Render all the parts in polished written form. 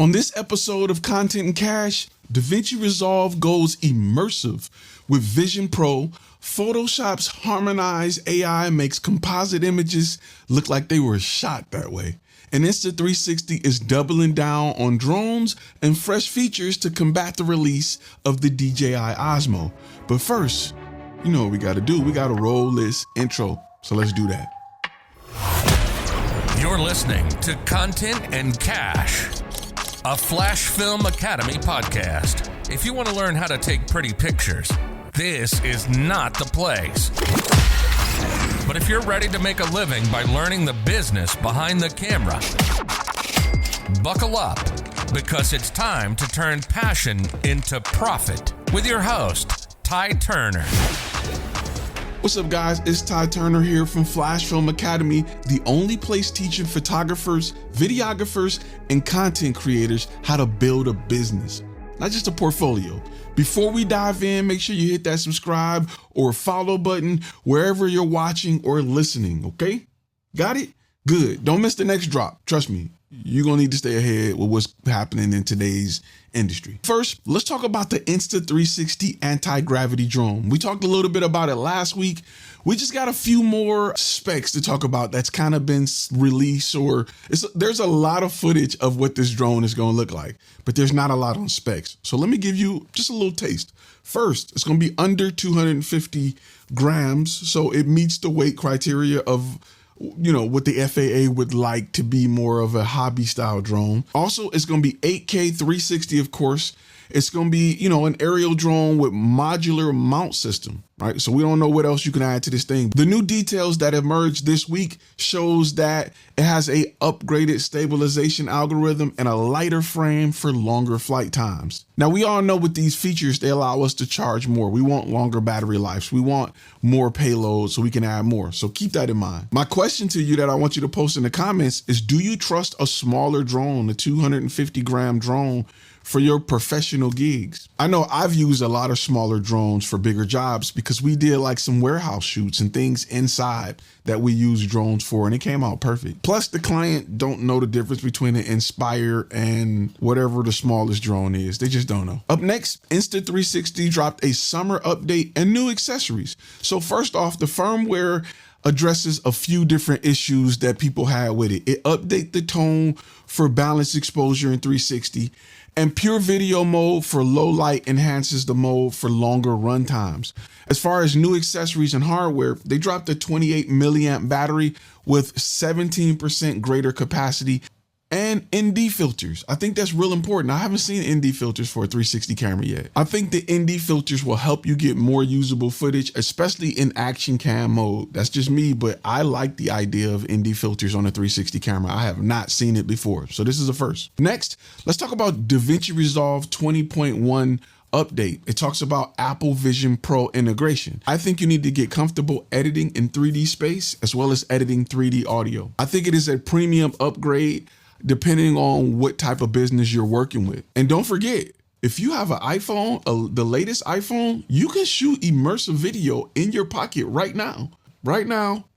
On this episode of Content and Cash, DaVinci Resolve goes immersive with Vision Pro. Photoshop's harmonized AI makes composite images look like they were shot that way. And Insta360 is doubling down on drones and fresh features to combat the release of the DJI Osmo. But first, you know what we gotta do. We gotta roll this intro. So let's do that. You're listening to Content and Cash, a FlashFilm Academy podcast. If you want to learn how to take pretty pictures, this is not the place. But if you're ready to make a living by learning the business behind the camera, buckle up, because it's time to turn passion into profit with your host, Ty Turner. What's up, guys? It's Ty Turner here from FlashFilm Academy, the only place teaching photographers, videographers, and content creators how to build a business, not just a portfolio. Before we dive in, make sure you hit that subscribe or follow button wherever you're watching or listening, okay? Got it? Good. Don't miss the next drop. Trust me, you're gonna need to stay ahead with what's happening in today's industry. First, let's talk about the Insta360 anti-gravity drone. We talked a little bit about it last week. We just got a few more specs to talk about that's kind of been released, or there's a lot of footage of what this drone is gonna look like, but there's not a lot on specs. So let me give you just a little taste. First, it's gonna be under 250 grams, so it meets the weight criteria of, you know, what the FAA would like to be more of a hobby style drone. Also, it's going to be 8K 360, of course. It's going to be, you know, an aerial drone with modular mount system, right? So we don't know what else you can add to this thing. The new details that emerged this week shows that it has a upgraded stabilization algorithm and a lighter frame for longer flight times. Now, we all know with these features, they allow us to charge more. We want longer battery lives. We want more payload so we can add more. So keep that in mind. My question to you that I want you to post in the comments is, do you trust a smaller drone, a 250 gram drone, for your professional gigs? I know I've used a lot of smaller drones for bigger jobs because we did like some warehouse shoots and things inside that we use drones for, and it came out perfect. Plus, the client don't know the difference between an Inspire and whatever the smallest drone is. They just don't know. Up next, Insta360 dropped a summer update and new accessories. So first off, the firmware addresses a few different issues that people had with it. It updates the tone for balanced exposure in 360, and pure video mode for low light enhances the mode for longer run times. As far as new accessories and hardware, they dropped a 28 milliamp battery with 17% greater capacity and ND filters. I think that's real important. I haven't seen ND filters for a 360 camera yet. I think the ND filters will help you get more usable footage, especially in action cam mode. That's just me, but I like the idea of ND filters on a 360 camera. I have not seen it before, so this is a first. Next, let's talk about DaVinci Resolve 20.1 update. It talks about Apple Vision Pro integration. I think you need to get comfortable editing in 3D space as well as editing 3D audio. I think it is a premium upgrade depending on what type of business you're working with. And don't forget, if you have an iPhone, the latest iPhone, you can shoot immersive video in your pocket right now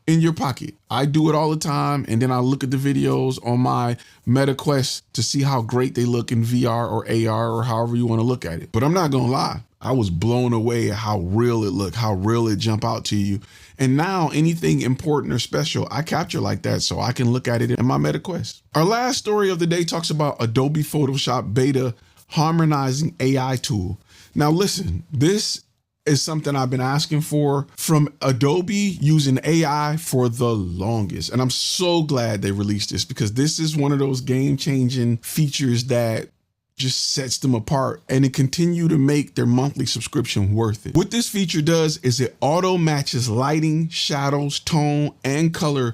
in your pocket. I do it all the time, and then I look at the videos on my Meta Quest to see how great they look in VR or AR or however you want to look at it. But I'm not gonna lie, I was blown away at how real it looked, how real it jump out to you. And now anything important or special, I capture like that so I can look at it in my Meta Quest. Our last story of the day talks about Adobe Photoshop Beta harmonizing AI tool. Now listen, this is something I've been asking for from Adobe using AI for the longest. And I'm so glad they released this, because this is one of those game-changing features that just sets them apart, and it continue to make their monthly subscription worth it. What this feature does is it auto matches lighting, shadows, tone, and color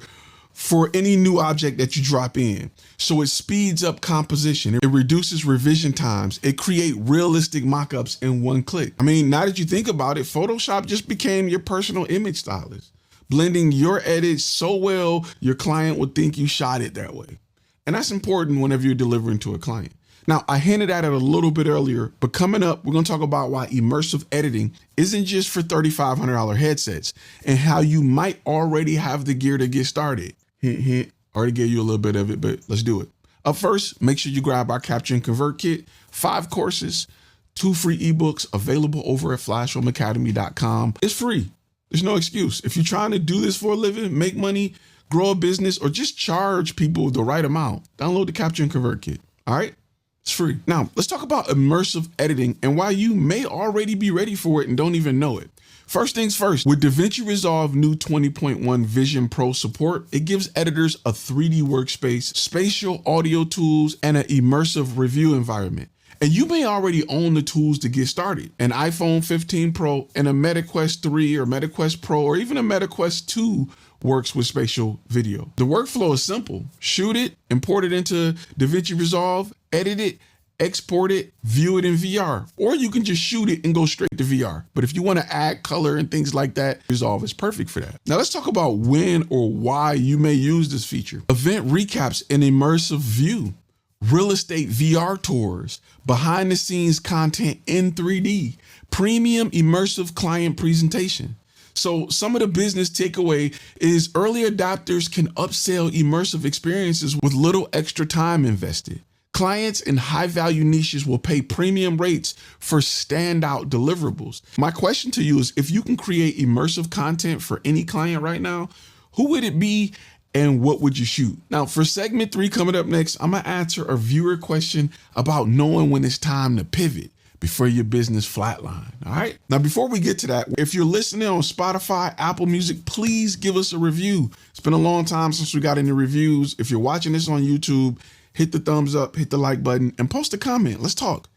for any new object that you drop in. So it speeds up composition. It reduces revision times. It creates realistic mock-ups in one click. I mean, now that you think about it, Photoshop just became your personal image stylist, blending your edits so well your client would think you shot it that way. And that's important whenever you're delivering to a client. Now, I hinted at it a little bit earlier, but coming up, we're going to talk about why immersive editing isn't just for $3,500 headsets, and how you might already have the gear to get started. Hint, hint, already gave you a little bit of it, but let's do it. Up first, make sure you grab our Capture and Convert kit, 5 courses, 2 free ebooks available over at FlashFilmAcademy.com. It's free. There's no excuse. If you're trying to do this for a living, make money, grow a business, or just charge people the right amount, download the Capture and Convert kit. All right? It's free. Now, let's talk about immersive editing and why you may already be ready for it and don't even know it. First things first, with DaVinci Resolve new 20.1 Vision Pro support, it gives editors a 3D workspace, spatial audio tools, and an immersive review environment. And you may already own the tools to get started. An iPhone 15 Pro and a MetaQuest 3 or MetaQuest Pro or even a MetaQuest 2 works with spatial video. The workflow is simple. Shoot it, import it into DaVinci Resolve, edit it, export it, view it in VR, or you can just shoot it and go straight to VR. But if you want to add color and things like that, Resolve is perfect for that. Now let's talk about when or why you may use this feature. Event recaps in immersive view, real estate VR tours, behind the scenes content in 3D, premium immersive client presentation. So some of the business takeaway is early adopters can upsell immersive experiences with little extra time invested. Clients in high-value niches will pay premium rates for standout deliverables. My question to you is, if you can create immersive content for any client right now, who would it be and what would you shoot? Now, for segment 3 coming up next, I'm going to answer a viewer question about knowing when it's time to pivot before your business flatline. All right. Now, before we get to that, if you're listening on Spotify, Apple Music, please give us a review. It's been a long time since we got any reviews. If you're watching this on YouTube, hit the thumbs up, hit the like button, and post a comment. Let's talk.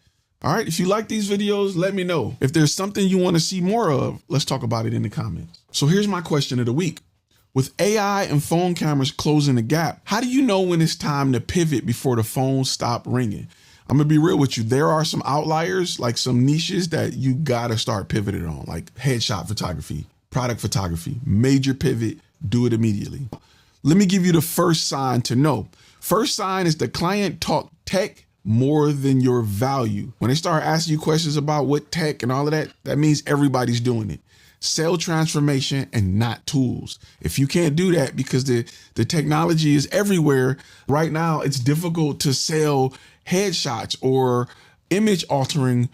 All right. If you like these videos, let me know. If there's something you want to see more of, let's talk about it in the comments. So here's my question of the week. With AI and phone cameras closing the gap, how do you know when it's time to pivot before the phone stop ringing? I'm gonna be real with you. There are some outliers, like some niches that you gotta start pivoting on, like headshot photography, product photography, major pivot, do it immediately. Let me give you the first sign to know. First sign is the client talk tech more than your value. When they start asking you questions about what tech and all of that, that means everybody's doing it. Sell transformation and not tools. If you can't do that because the technology is everywhere, right now it's difficult to sell headshots or image altering,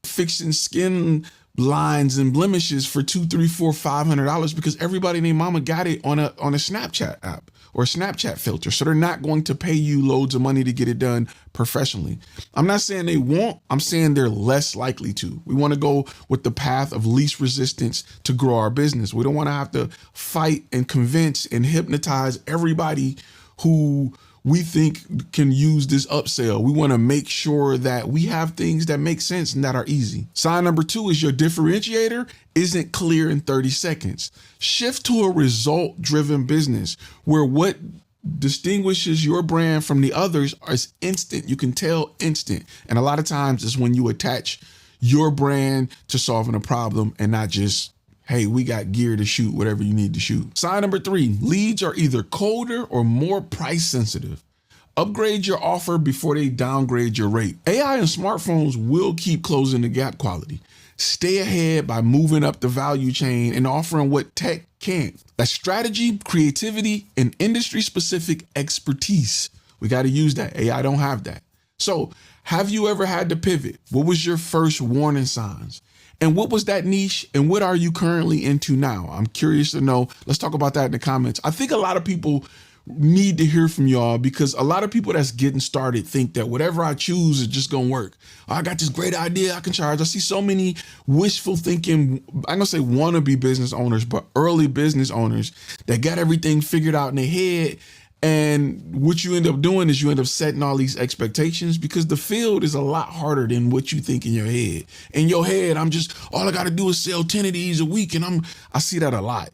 fixing skin lines and blemishes for $200, $300, $400, $500 because everybody and their mama got it on a Snapchat app or a Snapchat filter. So they're not going to pay you loads of money to get it done professionally. I'm not saying they won't, I'm saying they're less likely to. We want to go with the path of least resistance to grow our business. We don't want to have to fight and convince and hypnotize everybody who we think can use this upsell. We want to make sure that we have things that make sense and that are easy. Sign number 2 is your differentiator isn't clear in 30 seconds. Shift to a result-driven business where what distinguishes your brand from the others is instant. You can tell instant. And a lot of times it's when you attach your brand to solving a problem and not just, hey, we got gear to shoot whatever you need to shoot. Sign number 3, leads are either colder or more price sensitive. Upgrade your offer before they downgrade your rate. AI and smartphones will keep closing the gap quality. Stay ahead by moving up the value chain and offering what tech can't. That's strategy, creativity, and industry-specific expertise. We got to use that. AI don't have that. So have you ever had to pivot? What was your first warning signs? And what was that niche and what are you currently into now? I'm curious to know. Let's talk about that in the comments. I think a lot of people need to hear from y'all because a lot of people that's getting started think that whatever I choose is just gonna work. I got this great idea I can charge. I see so many wishful thinking, I'm gonna say wannabe business owners, but early business owners that got everything figured out in their head. And what you end up doing is you end up setting all these expectations because the field is a lot harder than what you think in your head. In your head, all I got to do is sell 10 of these a week. And I see that a lot.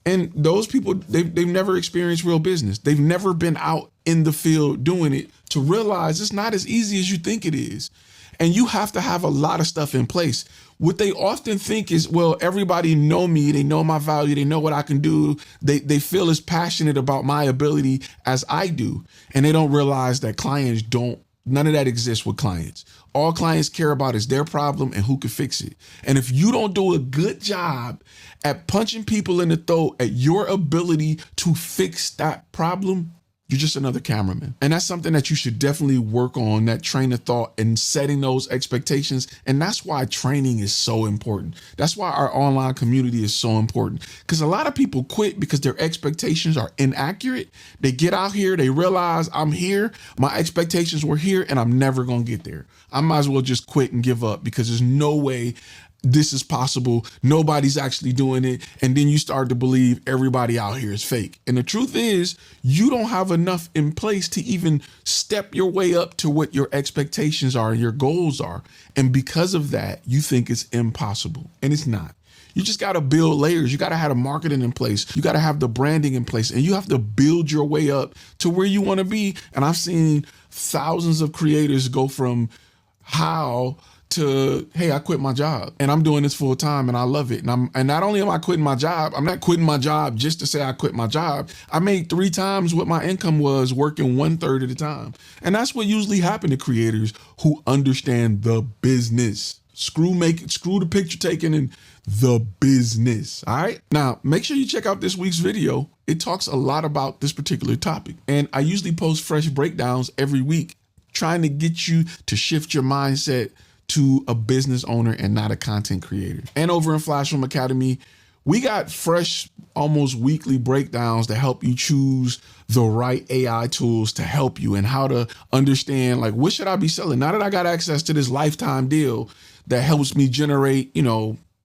And those people, they've never experienced real business. They've never been out in the field doing it to realize it's not as easy as you think it is. And you have to have a lot of stuff in place. What they often think is, well, everybody know me, they know my value, they know what I can do. They feel as passionate about my ability as I do. And they don't realize that clients don't, none of that exists with clients. All clients care about is their problem and who can fix it. And if you don't do a good job at punching people in the throat at your ability to fix that problem, You're just another cameraman. And that's something that you should definitely work on, that train of thought and setting those expectations. And that's why training is so important. That's why our online community is so important. Because a lot of people quit because their expectations are inaccurate. They get out here, they realize I'm here, my expectations were here, and I'm never going to get there. I might as well just quit and give up because there's no way this is possible. Nobody's actually doing it. And then you start to believe everybody out here is fake. And the truth is, you don't have enough in place to even step your way up to what your expectations are and your goals are. And because of that, you think it's impossible. And it's not. You just got to build layers. You got to have the marketing in place. You got to have the branding in place, and you have to build your way up to where you want to be. And I've seen thousands of creators go from how to, hey, I quit my job and I'm doing this full time and I love it. And not only am I quitting my job, I'm not quitting my job just to say I quit my job. I made 3 times what my income was working 1/3 of the time. And that's what usually happens to creators who understand the business. Screw the picture taking and the business. All right. Now, make sure you check out this week's video. It talks a lot about this particular topic. And I usually post fresh breakdowns every week, trying to get you to shift your mindset to a business owner and not a content creator. And over in FlashFilm Academy, we got fresh, almost weekly breakdowns to help you choose the right AI tools to help you and how to understand, like, what should I be selling? Now that I got access to this lifetime deal that helps me generate,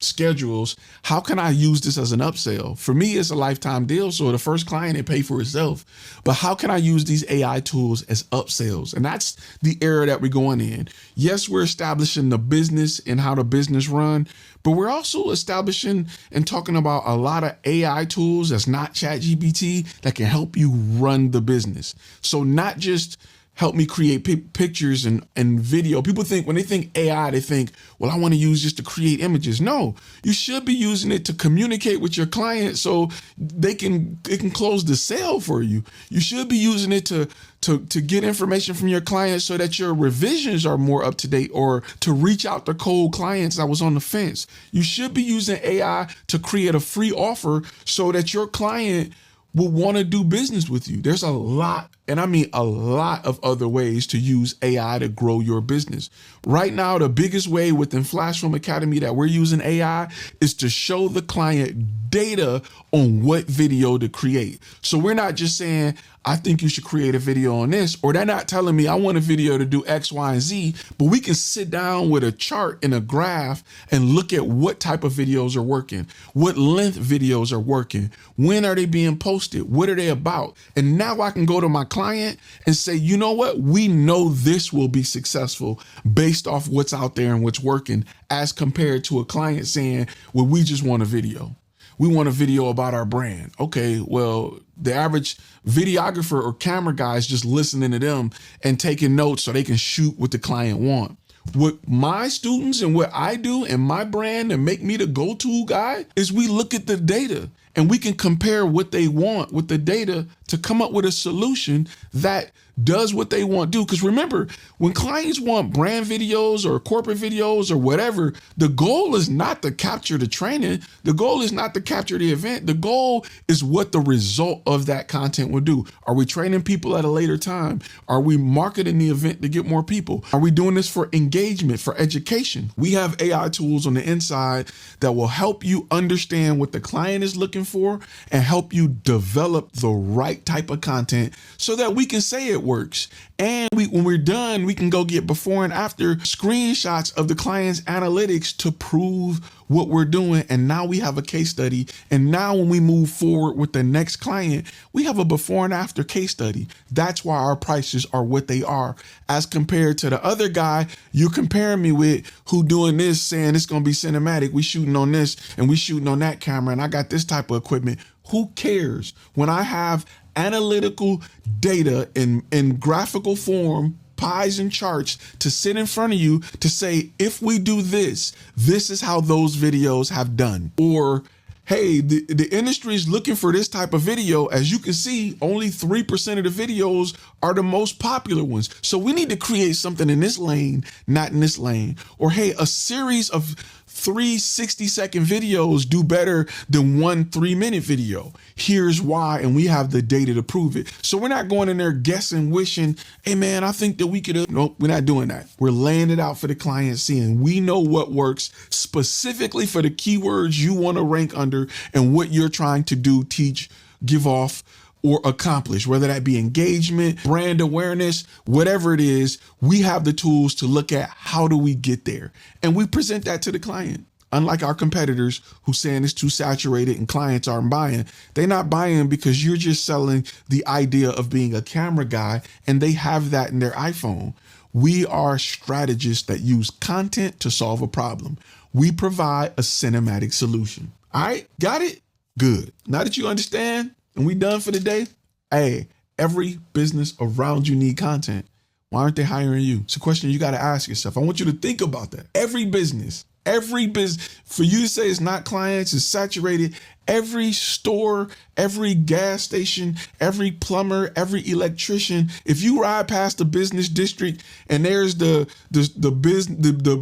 schedules, how can I use this as an upsell? For me, it's a lifetime deal, so the first client, it pay for itself. But how can I use these AI tools as upsells? And that's the era that we're going in. Yes, we're establishing the business and how the business run, but we're also establishing and talking about a lot of AI tools that's not ChatGPT that can help you run the business. So not just help me create pictures and video. People think, when they think AI, they think, well, I want to use just to create images. No, you should be using it to communicate with your client so it can close the sale for you. You should be using it to get information from your clients so that your revisions are more up to date, or to reach out to cold clients that was on the fence. You should be using AI to create a free offer so that your client will want to do business with you. There's a lot, and I mean a lot, of other ways to use AI to grow your business. Right now, the biggest way within FlashFilm Academy that we're using AI is to show the client data on what video to create. So we're not just saying, I think you should create a video on this, or they're not telling me I want a video to do X, Y, and Z, but we can sit down with a chart and a graph and look at what type of videos are working, what length videos are working, when are they being posted, what are they about? And now I can go to my client and say, you know what? We know this will be successful based off what's out there and what's working, as compared to a client saying, well, we just want a video. We want a video about our brand. Okay, well, the average videographer or camera guy is just listening to them and taking notes so they can shoot what the client want. What my students and what I do and my brand and make me the go-to guy is we look at the data and we can compare what they want with the data to come up with a solution that does what they want to do. Because remember, when clients want brand videos or corporate videos or whatever, the goal is not to capture the training. The goal is not to capture the event. The goal is what the result of that content will do. Are we training people at a later time? Are we marketing the event to get more people? Are we doing this for engagement, for education? We have AI tools on the inside that will help you understand what the client is looking for and help you develop the right type of content so that we can say it works. And when we're done, we can go get before and after screenshots of the client's analytics to prove what we're doing. And now we have a case study. And now when we move forward with the next client, we have a before and after case study. That's why our prices are what they are, as compared to the other guy you're comparing me with, who doing this, saying it's going to be cinematic. We shooting on this and we shooting on that camera, and I got this type of equipment. Who cares when I have analytical data in graphical form, pies and charts, to sit in front of you to say, if we do this, this is how those videos have done? Or, hey, the industry is looking for this type of video. As you can see, only 3% of the videos are the most popular ones. So we need to create something in this lane, not in this lane. Or, hey, a series of 3 60-second videos do better than 1 3-minute video. Here's why, and we have the data to prove it. So we're not going in there guessing, wishing, hey man, I think that we could. Nope, we're not doing that. We're laying it out for the client, seeing we know what works specifically for the keywords you want to rank under and what you're trying to do, teach, give off, or accomplish, whether that be engagement, brand awareness, whatever it is. We have the tools to look at how do we get there, and we present that to the client. Unlike our competitors who saying it's too saturated and clients aren't buying, they're not buying because you're just selling the idea of being a camera guy and they have that in their iPhone. We are strategists that use content to solve a problem. We provide a cinematic solution. All right, got it? Good. Now that you understand and we done for the day, hey, every business around you need content. Why aren't they hiring you? It's a question you got to ask yourself. I want you to think about that. Every business, for you to say it's not clients, it's saturated. Every store, every gas station, every plumber, every electrician. If you ride past the business district and there's the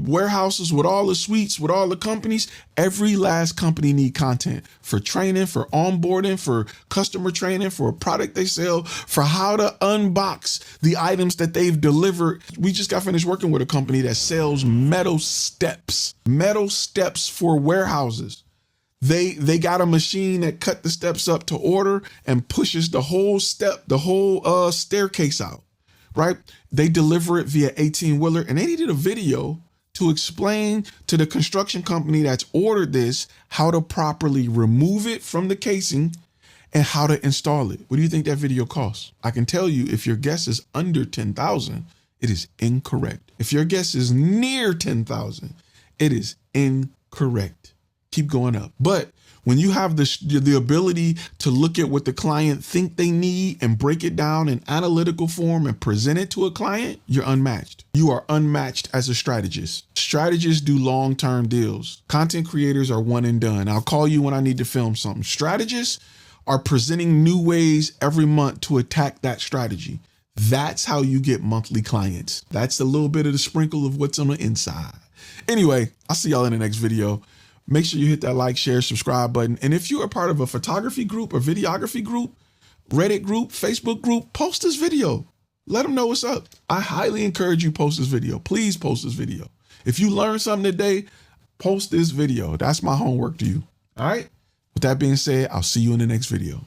warehouses with all the suites, with all the companies, every last company need content for training, for onboarding, for customer training, for a product they sell, for how to unbox the items that they've delivered. We just got finished working with a company that sells metal steps for warehouses. They got a machine that cut the steps up to order and pushes the whole staircase out, right? They deliver it via 18-wheeler, and they needed a video to explain to the construction company that's ordered this how to properly remove it from the casing and how to install it. What do you think that video costs? I can tell you, if your guess is under 10,000, it is incorrect. If your guess is near 10,000, it is incorrect. Keep going up. But when you have the ability to look at what the client think they need and break it down in analytical form and present it to a client, you're unmatched. You are unmatched as a strategist. Strategists do long-term deals. Content creators are one and done. I'll call you when I need to film something. Strategists are presenting new ways every month to attack that strategy. That's how you get monthly clients. That's a little bit of the sprinkle of what's on the inside. Anyway, I'll see y'all in the next video. Make sure you hit that like, share, subscribe button. And if you're a part of a photography group or videography group, Reddit group, Facebook group, post this video. Let them know what's up. I highly encourage you post this video. Please post this video. If you learned something today, post this video. That's my homework to you. All right. With that being said, I'll see you in the next video.